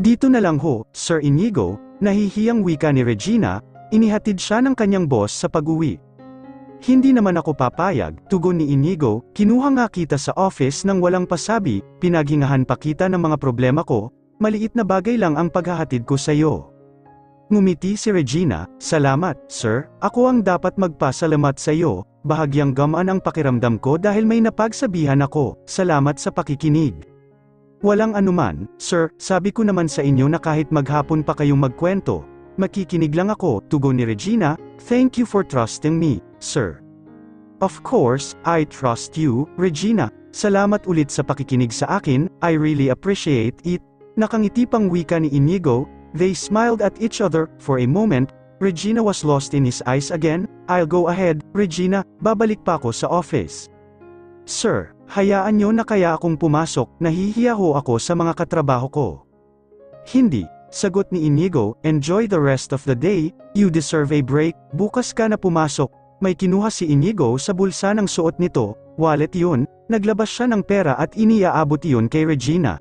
Dito na lang ho, Sir Inigo, nahihiyang wika ni Regina, inihatid siya ng kanyang boss sa pag-uwi. Hindi naman ako papayag, tugon ni Inigo, kinuha nga kita sa office nang walang pasabi, pinaghingahan pa kita ng mga problema ko, maliit na bagay lang ang paghahatid ko sa iyo. Ngumiti si Regina, salamat, sir, ako ang dapat magpasalamat sa iyo, bahagyang gamaan ang pakiramdam ko dahil may napagsabihan ako, salamat sa pakikinig. Walang anuman, sir, sabi ko naman sa inyo na kahit maghapon pa kayong magkwento, makikinig lang ako, tugon ni Regina, thank you for trusting me, sir. Of course, I trust you, Regina, salamat ulit sa pakikinig sa akin, I really appreciate it. Nakangiti pang wika ni Inigo, they smiled at each other, for a moment, Regina was lost in his eyes again, I'll go ahead, Regina, babalik pa ako sa office. Sir, hayaan nyo na kaya akong pumasok, nahihiya ho ako sa mga katrabaho ko. Hindi, sagot ni Inigo, enjoy the rest of the day, you deserve a break, bukas ka na pumasok. May kinuha si Inigo sa bulsa ng suot nito, wallet yun, naglabas siya ng pera at iniaabot iyon kay Regina.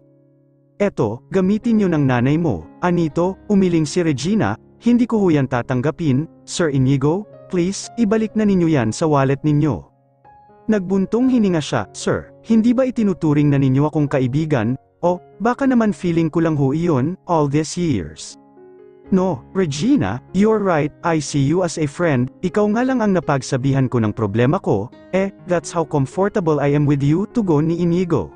Eto, gamitin nyo ng nanay mo, Anito, umiling si Regina, hindi ko ho yan tatanggapin, Sir Inigo, please, ibalik na ninyo yan sa wallet ninyo. Nagbuntong hininga siya, sir, hindi ba itinuturing na ninyo akong kaibigan, o, baka naman feeling ko lang ho iyon, all these years. No, Regina, you're right, I see you as a friend, ikaw nga lang ang napagsabihan ko ng problema ko, that's how comfortable I am with you, tugon ni Inigo.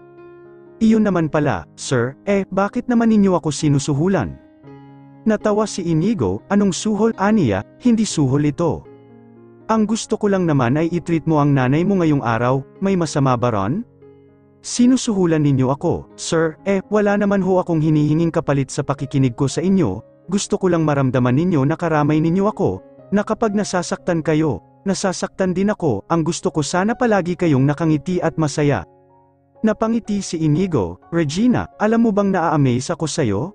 Iyon naman pala, sir, bakit naman ninyo ako sinusuhulan? Natawa si Inigo, anong suhol, aniya, hindi suhol ito. Ang gusto ko lang naman ay i-treat mo ang nanay mo ngayong araw, may masama ba ron? Sinusuhulan ninyo ako, sir, wala naman ho akong hinihinging kapalit sa pakikinig ko sa inyo, gusto ko lang maramdaman ninyo na karamay ninyo ako, na kapag nasasaktan kayo, nasasaktan din ako, ang gusto ko sana palagi kayong nakangiti at masaya. Napangiti si Inigo, Regina, alam mo bang naa-amaze ako sayo?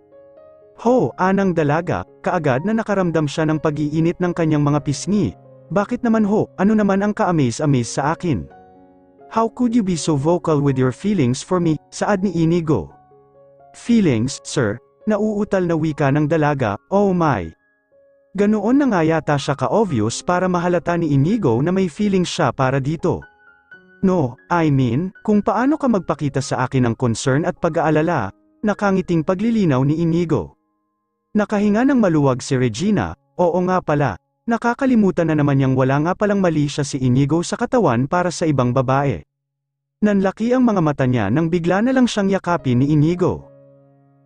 Ho, anang dalaga, kaagad na nakaramdam siya ng pag-iinit ng kanyang mga pisngi. Bakit naman ho, ano naman ang ka-amaze-amaze sa akin? How could you be so vocal with your feelings for me, saad ni Inigo? Feelings, sir, nauutal na wika ng dalaga, oh my. Ganoon na nga yata siya ka-obvious para mahalata ni Inigo na may feelings siya para dito. No, I mean, kung paano ka magpakita sa akin ng concern at pag-aalala, nakangiting paglilinaw ni Inigo. Nakahinga ng maluwag si Regina, oo nga pala. Nakakalimutan na naman niyang wala nga palang mali siya si Inigo sa katawan para sa ibang babae. Nanlaki ang mga mata niya nang bigla na lang siyang yakapin ni Inigo.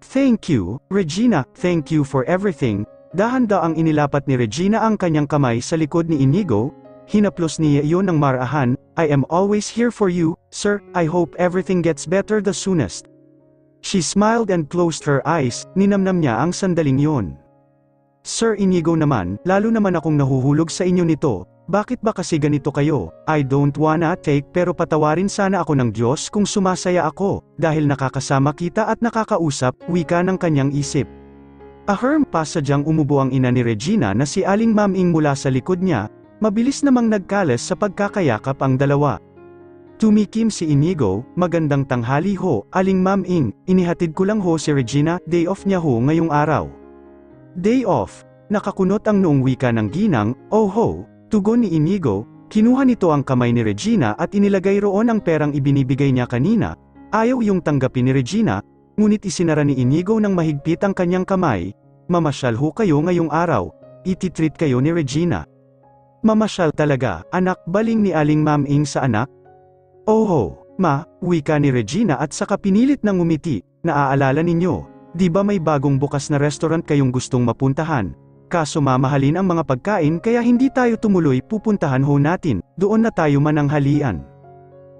Thank you, Regina, thank you for everything. Dahan-daang inilapat ni Regina ang kanyang kamay sa likod ni Inigo, hinaplos niya iyon ng marahan, I am always here for you, sir, I hope everything gets better the soonest. She smiled and closed her eyes, ninamnam niya ang sandaling yon. Sir Inigo naman, lalo naman akong nahuhulog sa inyo nito, bakit ba kasi ganito kayo, I don't wanna take pero patawarin sana ako ng Diyos kung sumasaya ako, dahil nakakasama kita at nakakausap, wika ng kanyang isip. Ahem, pasadyang umubo ang ina ni Regina na si Aling Maming mula sa likod niya, mabilis namang nagkalas sa pagkakayakap ang dalawa. Tumikim si Inigo, magandang tanghali ho, Aling Maming, inihatid ko lang ho si Regina, day off niya ho ngayong araw. Day off, nakakunot ang noong wika ng ginang, oh ho, tugon ni Inigo, kinuha nito ang kamay ni Regina at inilagay roon ang perang ibinibigay niya kanina, ayaw yung tanggapin ni Regina, ngunit isinara ni Inigo ng mahigpit ang kanyang kamay, mamasyal ho kayo ngayong araw, ititreat kayo ni Regina. Mamasyal talaga, anak, baling ni Aling Maming sa anak? Oh ho, ma, wika ni Regina at saka pinilit ng ngumiti, naaalala ninyo. Di ba may bagong bukas na restaurant kayong gustong mapuntahan? Kaso mamahalin ang mga pagkain kaya hindi tayo tumuloy pupuntahan ho natin, doon na tayo mananghalian.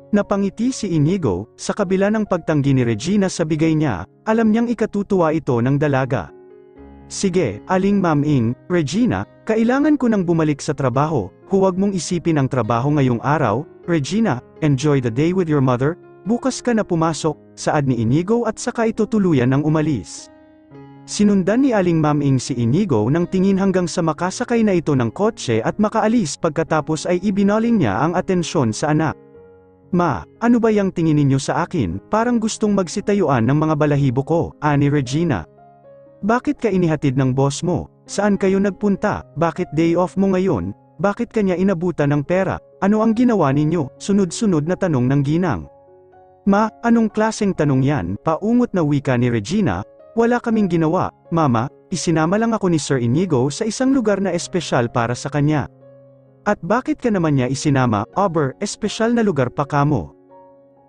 Napangiti si Inigo, sa kabila ng pagtanggi ni Regina sa bigay niya, alam niyang ikatutuwa ito ng dalaga. Sige, Aling Maming, Regina, kailangan ko nang bumalik sa trabaho, huwag mong isipin ang trabaho ngayong araw, Regina, enjoy the day with your mother, bukas ka na pumasok, saad ni Inigo at saka ito tuluyan ng umalis. Sinundan ni Aling Maming si Inigo nang tingin hanggang sa makasakay na ito ng kotse at makaalis pagkatapos ay ibinaling niya ang atensyon sa anak. Ma, ano ba yang tingin ninyo sa akin, parang gustong magsitayuan ng mga balahibo ko, ani Regina. Bakit ka inihatid ng boss mo? Saan kayo nagpunta? Bakit day off mo ngayon? Bakit kanya inabutan ng pera? Ano ang ginawa ninyo? Sunod-sunod na tanong ng ginang. Ma, anong klaseng tanong yan? Paungot na wika ni Regina. Wala kaming ginawa, Mama, isinama lang ako ni Sir Inigo sa isang lugar na espesyal para sa kanya. At bakit ka naman niya isinama, espesyal na lugar pa kamo?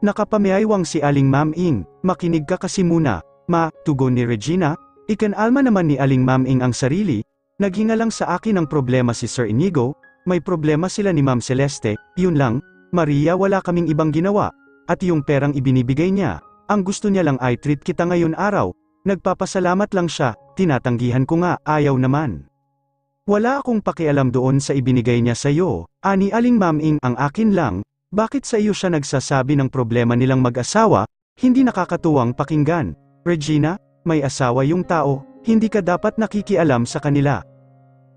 Nakapamiaywang si Aling Maming, makinig ka kasi muna, Ma, tugon ni Regina. Ikanalma naman ni Aling Maming ang sarili. Naghinga lang sa akin ang problema si Sir Inigo, may problema sila ni Ma'am Celeste, yun lang, Maria, wala kaming ibang ginawa. At yung perang ibinibigay niya, ang gusto niya lang ay treat kita ngayon araw. Nagpapasalamat lang siya, tinatanggihan ko nga, ayaw naman. Wala akong pakialam doon sa ibinigay niya sa iyo, ani Aling Maming, ang akin lang. Bakit sa iyo siya nagsasabi ng problema nilang mag-asawa? Hindi nakakatuwang pakinggan. Regina, may asawa yung tao, hindi ka dapat nakikialam sa kanila.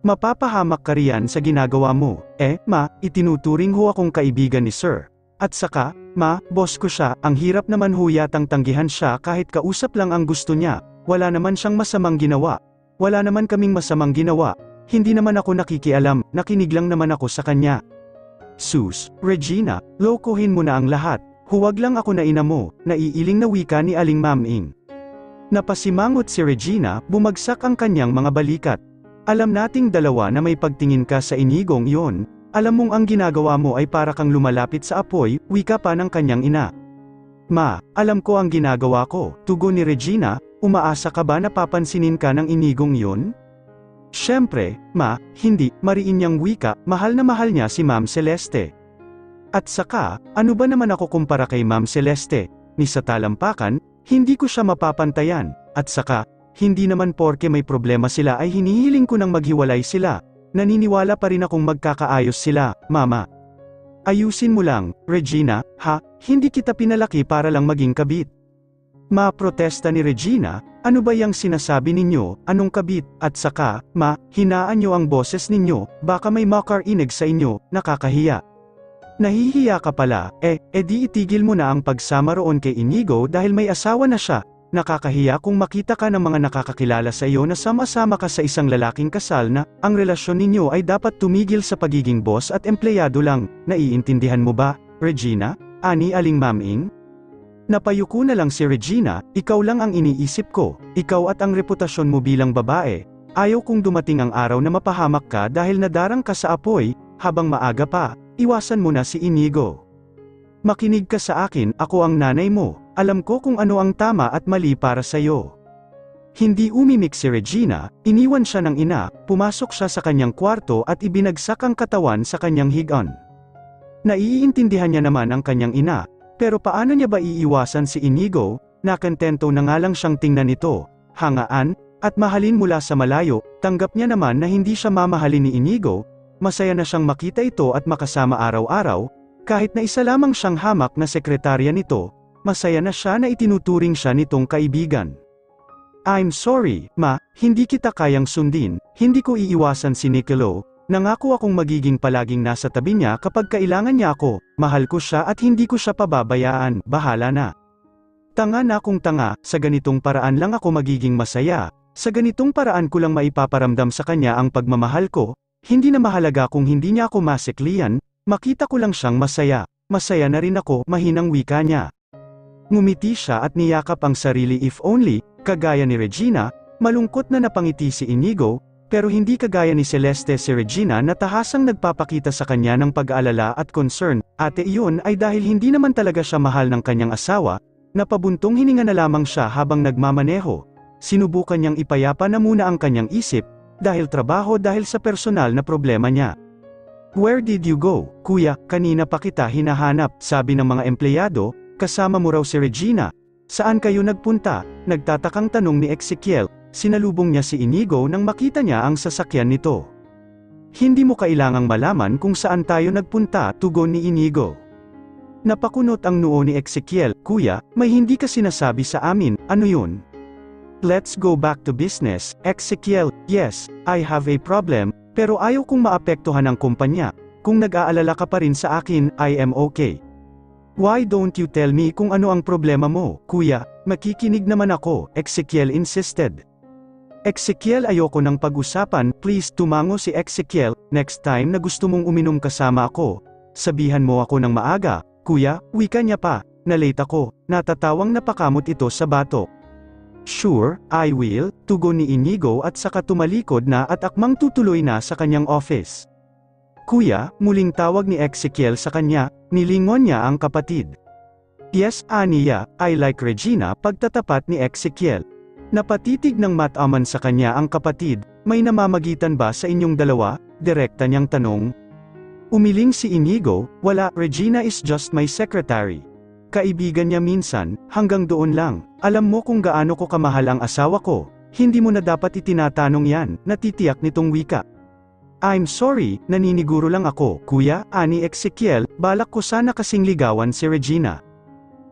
Mapapahamak ka riyan sa ginagawa mo. Ma, itinuturing ho akong kaibigan ni Sir. At saka, Ma, boss ko siya, ang hirap naman ho yatang tanggihan siya kahit kausap lang ang gusto niya. Wala naman siyang masamang ginawa. Wala naman kaming masamang ginawa. Hindi naman ako nakikialam, nakinig lang naman ako sa kanya. Sus, Regina, lokohin mo na ang lahat. Huwag lang ako na ina mo, naiiling na wika ni Aling Maming. Napasimangot si Regina, bumagsak ang kanyang mga balikat. Alam nating dalawa na may pagtingin ka sa Inigong yon, alam mong ang ginagawa mo ay para kang lumalapit sa apoy, wika pa ng kanyang ina. Ma, alam ko ang ginagawa ko, tugon ni Regina, umaasa ka ba na papansinin ka ng Inigong yon? Siyempre, Ma, hindi, mariin niyang wika, mahal na mahal niya si Ma'am Celeste. At saka, ano ba naman ako kumpara kay Ma'am Celeste? Ni sa talampakan, hindi ko siya mapapantayan, at saka, hindi naman porke may problema sila ay hinihiling ko nang maghiwalay sila. Naniniwala pa rin akong magkakaayos sila, Mama. Ayusin mo lang, Regina, ha, hindi kita pinalaki para lang maging kabit. Ma-protesta ni Regina, ano ba yang sinasabi ninyo, anong kabit, at saka, Ma, hinaan nyo ang boses ninyo, baka may makarinig sa inyo, nakakahiya. Nahihiya ka pala, di itigil mo na ang pagsama roon kay Inigo dahil may asawa na siya. Nakakahiya kung makita ka ng mga nakakakilala sa iyo na sama-sama ka sa isang lalaking kasal na, ang relasyon ninyo ay dapat tumigil sa pagiging boss at empleyado lang, naiintindihan mo ba, Regina? Ani Aling Maming? Napayuko na lang si Regina, ikaw lang ang iniisip ko, ikaw at ang reputasyon mo bilang babae. Ayaw kong dumating ang araw na mapahamak ka dahil nadarang ka sa apoy, habang maaga pa, iwasan mo na si Inigo. Makinig ka sa akin, ako ang nanay mo, alam ko kung ano ang tama at mali para sa iyo. Hindi umimik si Regina, iniwan siya ng ina, pumasok siya sa kanyang kwarto at ibinagsak ang katawan sa kanyang higaan. Naiintindihan niya naman ang kanyang ina, pero paano niya ba iiwasan si Inigo? Nakentento na nga lang siyang tingnan ito, hangaan, at mahalin mula sa malayo. Tanggap niya naman na hindi siya mamahalin ni Inigo, masaya na siyang makita ito at makasama araw-araw, kahit na isa lamang siyang hamak na sekretarya nito, masaya na siya na itinuturing siya nitong kaibigan. I'm sorry, Ma, hindi kita kayang sundin, hindi ko iiwasan si Nicolo, nangako akong magiging palaging nasa tabi niya kapag kailangan niya ako, mahal ko siya at hindi ko siya pababayaan, bahala na. Tanga na akong tanga, sa ganitong paraan lang ako magiging masaya, sa ganitong paraan ko lang maipaparamdam sa kanya ang pagmamahal ko, hindi na mahalaga kung hindi niya ako masiklian, makita ko lang siyang masaya, masaya na rin ako, mahinang wika niya. Ngumiti siya at niyakap ang sarili if only, kagaya ni Regina, malungkot na napangiti si Inigo, pero hindi kagaya ni Celeste si Regina na tahasang nagpapakita sa kanya ng pag-aalala at concern, ate iyon ay dahil hindi naman talaga siya mahal ng kanyang asawa, napabuntong hininga na lamang siya habang nagmamaneho. Sinubukan niyang ipayapa na muna ang kanyang isip, dahil trabaho dahil sa personal na problema niya. Where did you go, kuya, kanina pa kita hinahanap, sabi ng mga empleyado, kasama mo raw si Regina. Saan kayo nagpunta? Nagtatakang tanong ni Ezekiel, sinalubong niya si Inigo nang makita niya ang sasakyan nito. Hindi mo kailangang malaman kung saan tayo nagpunta, tugon ni Inigo. Napakunot ang noo ni Ezekiel, kuya, may hindi ka sinasabi sa amin, ano yun? Let's go back to business, Ezekiel, yes, I have a problem, pero ayaw kong maapektuhan ang kumpanya. Kung nag-aalala ka pa rin sa akin, I am okay. Why don't you tell me kung ano ang problema mo, kuya? Makikinig naman ako, Ezekiel insisted. Ezekiel, ayoko ng pag-usapan, please. Tumango si Ezekiel. Next time na gusto mong uminom kasama ako, sabihan mo ako ng maaga. Kuya, wika niya pa. Na-late ako. Natatawang napakamot ito sa batok. Sure, I will, tugon ni Inigo at saka tumalikod na at akmang tutuloy na sa kanyang office. Kuya, muling tawag ni Ezekiel sa kanya, nilingon niya ang kapatid. Yes, aniya, I like Regina, pagtatapat ni Ezekiel. Napatitig ng mataman sa kanya ang kapatid, may namamagitan ba sa inyong dalawa? Direkta niyang tanong. Umiling si Inigo, wala, Regina is just my secretary. Kaibigan niya minsan, hanggang doon lang. Alam mo kung gaano ko kamahal ang asawa ko, hindi mo na dapat itinatanong yan, natitiyak nitong wika. I'm sorry, naniniguro lang ako, kuya, ani Ezekiel, balak ko sana kasing ligawan si Regina.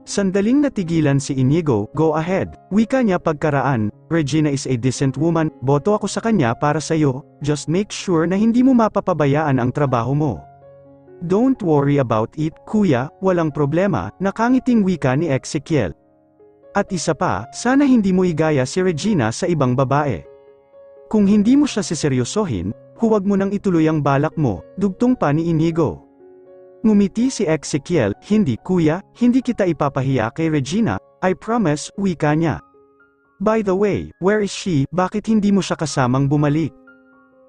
Sandaling natigilan si Inigo, go ahead, wika niya pagkaraan, Regina is a decent woman, boto ako sa kanya para sa'yo, just make sure na hindi mo mapapabayaan ang trabaho mo. Don't worry about it, kuya, walang problema, nakangiting wika ni Ezekiel. At isa pa, sana hindi mo igaya si Regina sa ibang babae. Kung hindi mo siya siseryosohin, huwag mo nang ituloy ang balak mo, dugtong pa ni Inigo. Ngumiti si Ezekiel, hindi kuya, hindi kita ipapahiya kay Regina, I promise, wika niya. By the way, where is she, bakit hindi mo siya kasamang bumalik?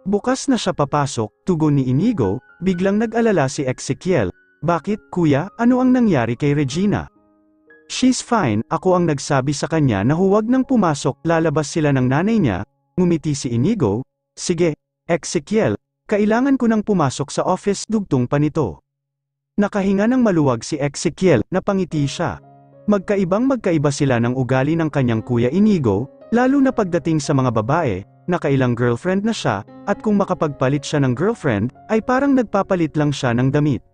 Bukas na siya papasok, tugon ni Inigo, biglang nag-alala si Ezekiel, bakit kuya, ano ang nangyari kay Regina? She's fine, ako ang nagsabi sa kanya na huwag nang pumasok, lalabas sila ng nanay niya, ngumiti si Inigo, sige, Ezekiel, kailangan ko nang pumasok sa office, dugtong pa nito. Nakahinga ng maluwag si Ezekiel, napangiti siya. Magkaiba sila ng ugali ng kanyang kuya Inigo, lalo na pagdating sa mga babae, nakailang girlfriend na siya, at kung makapagpalit siya ng girlfriend, ay parang nagpapalit lang siya ng damit.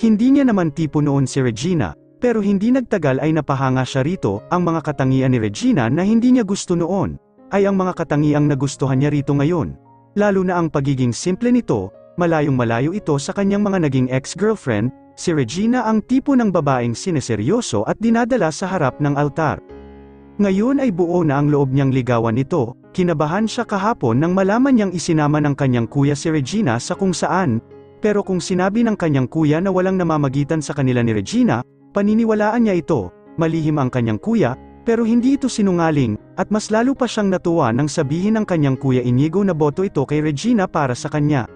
Hindi niya naman tipo noon si Regina, pero hindi nagtagal ay napahanga siya rito, ang mga katangian ni Regina na hindi niya gusto noon, ay ang mga katangiang nagustuhan niya rito ngayon. Lalo na ang pagiging simple nito, malayong-malayo ito sa kanyang mga naging ex-girlfriend, si Regina ang tipo ng babaeng sineseryoso at dinadala sa harap ng altar. Ngayon ay buo na ang loob niyang ligawan ito, kinabahan siya kahapon nang malaman niyang isinama ng kanyang kuya si Regina sa kung saan, pero kung sinabi ng kanyang kuya na walang namamagitan sa kanila ni Regina, paniniwalaan niya ito, malihim ang kanyang kuya, pero hindi ito sinungaling, at mas lalo pa siyang natuwa nang sabihin ng kanyang kuya Inigo na boto ito kay Regina para sa kanya.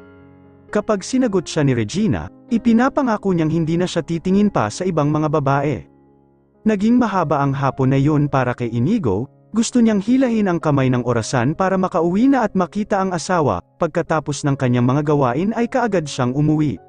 Kapag sinagot siya ni Regina, ipinapangako niyang hindi na siya titingin pa sa ibang mga babae. Naging mahaba ang hapon na yun para kay Inigo, gusto niyang hilahin ang kamay ng orasan para makauwi na at makita ang asawa, pagkatapos ng kanyang mga gawain ay kaagad siyang umuwi.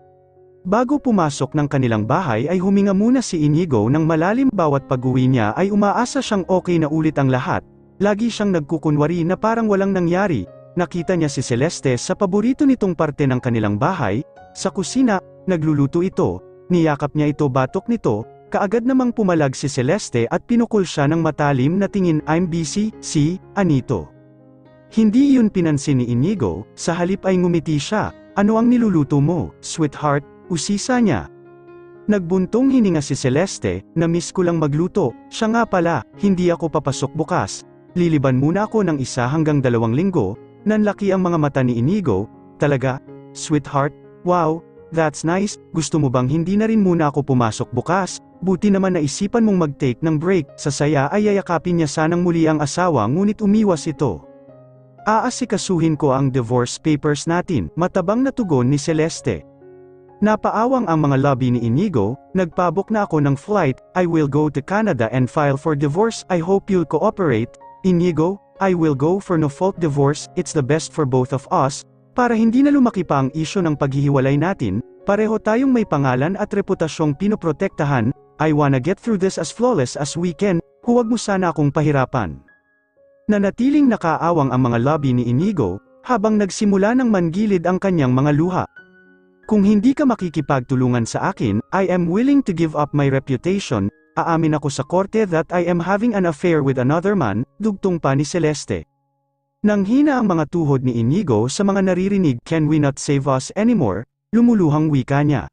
Bago pumasok ng kanilang bahay ay huminga muna si Inigo ng malalim, bawat pag-uwi niya ay umaasa siyang okay na ulit ang lahat, lagi siyang nagkukunwari na parang walang nangyari. Nakita niya si Celeste sa paborito nitong parte ng kanilang bahay, sa kusina, nagluluto ito, niyakap niya ito, batok nito, kaagad namang pumalag si Celeste at pinukol siya ng matalim na tingin, I'm busy, see, Anito. Hindi iyon pinansin ni Inigo, sa halip ay ngumiti siya, ano ang niluluto mo, sweetheart, usisa niya. Nagbuntong hininga si Celeste, na-miss ko lang magluto, siya nga pala, hindi ako papasok bukas, liliban muna ako ng 1 hanggang 2 linggo, nanlaki ang mga mata ni Inigo, talaga, sweetheart, wow, that's nice, gusto mo bang hindi na rin muna ako pumasok bukas, buti naman naisipan mong mag-take ng break, sa saya ay yayakapin niya sanang muli ang asawa ngunit umiwas ito. Aasikasuhin ko ang divorce papers natin, matabang na tugon ni Celeste. Napaawang ang mga lobby ni Inigo, nagpabook na ako ng flight, I will go to Canada and file for divorce, I hope you'll cooperate, Inigo, I will go for no-fault divorce, it's the best for both of us, para hindi na lumaki pa ang isyo ng paghihiwalay natin, pareho tayong may pangalan at reputasyong pinoprotektahan, I wanna get through this as flawless as we can, huwag mo sana akong pahirapan. Nanatiling nakaawang ang mga lobby ni Inigo, habang nagsimula ng mangilid ang kanyang mga luha. Kung hindi ka makikipagtulungan sa akin, I am willing to give up my reputation, aamin ako sa korte that I am having an affair with another man, dugtong pa ni Celeste. Nanghina ang mga tuhod ni Inigo sa mga naririnig, can we not save us anymore, lumuluhang wika niya.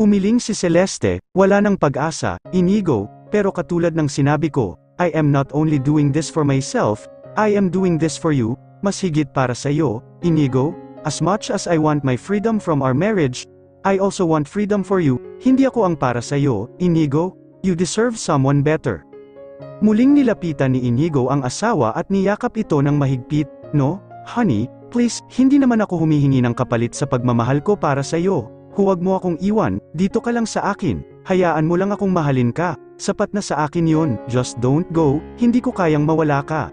Umiling si Celeste, wala nang pag-asa, Inigo, pero katulad ng sinabi ko, I am not only doing this for myself, I am doing this for you, mas higit para sa iyo, Inigo. As much as I want my freedom from our marriage, I also want freedom for you. Hindi ako ang para sa iyo, Inigo. You deserve someone better. Muling nilapitan ni Inigo ang asawa at niyakap ito ng mahigpit. No, honey, please, hindi naman ako humihingi ng kapalit sa pagmamahal ko para sa iyo. Huwag mo akong iwan, dito ka lang sa akin. Hayaan mo lang akong mahalin ka. Sapat na sa akin yun. Just don't go, hindi ko kayang mawala ka.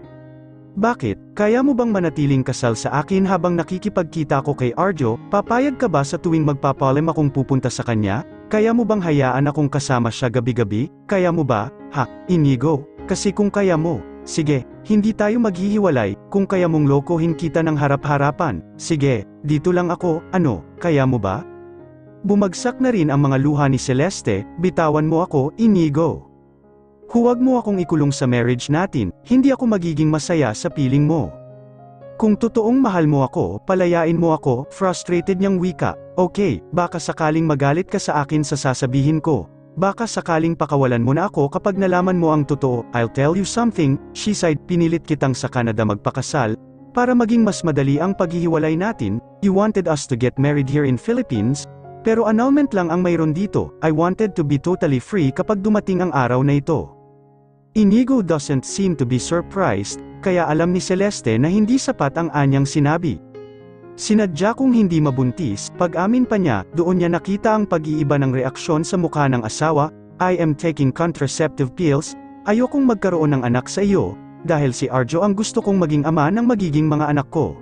Bakit? Kaya mo bang manatiling kasal sa akin habang nakikipagkita ko kay Arjo? Papayag ka ba sa tuwing magpapaalam akong pupunta sa kanya? Kaya mo bang hayaan akong kasama siya gabi-gabi? Kaya mo ba? Ha, Inigo? Kasi kung kaya mo, sige, hindi tayo maghihiwalay. Kung kaya mong lokohin kita ng harap-harapan, sige, dito lang ako. Ano, kaya mo ba? Bumagsak na rin ang mga luha ni Celeste. Bitawan mo ako, Inigo. Huwag mo akong ikulong sa marriage natin, hindi ako magiging masaya sa piling mo. Kung totoong mahal mo ako, palayain mo ako, frustrated niyang wika. Okay, baka sakaling magalit ka sa akin sa sasabihin ko. Baka sakaling pakawalan mo na ako kapag nalaman mo ang totoo. I'll tell you something, she sighed, pinilit kitang sa Canada magpakasal, para maging mas madali ang paghihiwalay natin. You wanted us to get married here in Philippines, pero annulment lang ang mayroon dito. I wanted to be totally free kapag dumating ang araw na ito. Inigo doesn't seem to be surprised, kaya alam ni Celeste na hindi sapat ang anyang sinabi. Sinadya kong hindi mabuntis, pag-amin pa niya, doon niya nakita ang pag-iiba ng reaksyon sa mukha ng asawa. I am taking contraceptive pills, ayokong magkaroon ng anak sa iyo, dahil si Arjo ang gusto kong maging ama ng magiging mga anak ko.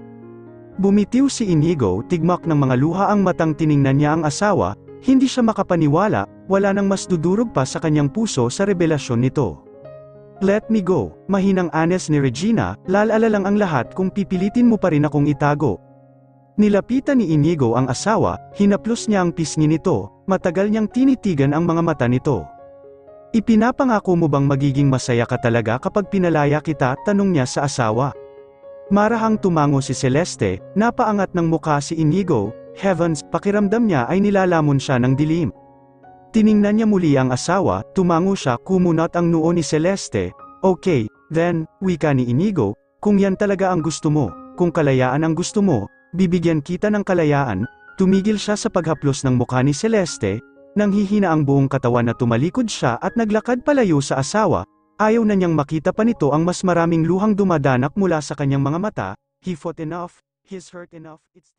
Bumitiw si Inigo, tigmak ng mga luha ang matang tiningnan niya ang asawa, hindi siya makapaniwala, wala nang mas dudurog pa sa kanyang puso sa revelasyon nito. Let me go, mahinang anes ni Regina, lalala lang ang lahat kung pipilitin mo pa rin akong itago. Nilapitan ni Inigo ang asawa, hinaplos niya ang pisngi nito, matagal niyang tinitigan ang mga mata nito. Ipinapangako mo bang magiging masaya ka talaga kapag pinalaya kita? Tanong niya sa asawa. Marahang tumango si Celeste, napaangat ng mukha si Inigo. Heavens, pakiramdam niya ay nilalamon siya ng dilim. Tiningnan niya muli ang asawa, tumango siya, kumunat ang noo ni Celeste. Okay, then, wika ni Inigo, kung yan talaga ang gusto mo, kung kalayaan ang gusto mo, bibigyan kita ng kalayaan. Tumigil siya sa paghaplos ng mukha ni Celeste, nang hihina ang buong katawan na tumalikod siya at naglakad palayo sa asawa. Ayaw na niyang makita pa nito ang mas maraming luhang dumadanak mula sa kanyang mga mata. He fought enough, he's hurt enough, it's time.